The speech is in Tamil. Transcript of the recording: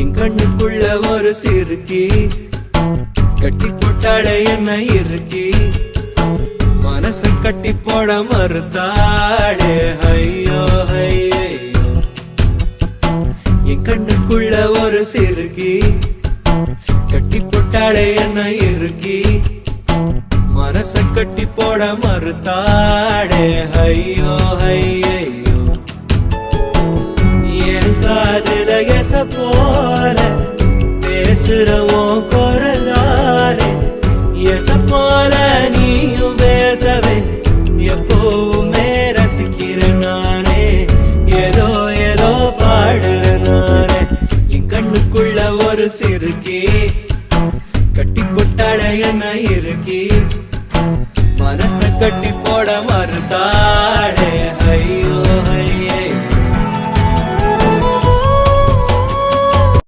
என் கண்ணுக்குள்ள ஒரு சிறுக்கி கட்டி போட்டாளே என்ன இருக்கி மனச கட்டி போட மறுத்தாளே ஐயோ ஐயோ என் கண்ணுக்குள்ள ஒரு சிறுக்கி கட்டி போட்டாளே என்ன இருக்கி மனச கட்டி போட மறுத்தாளே ஐயோ ஐயோ என் காதுல எச போல பேசுறவோம் குரலாரே எச போல நீயும் பேசவே எப்பவுமே ரசிக்கிறேன் நானே ஏதோ ஏதோ பாடுறேன் நானே என் கண்ணுக்குள்ள ஒரு சிறுக்கி கட்டி போட்டாளே என்ன இருக்கி மனச கட்டி போட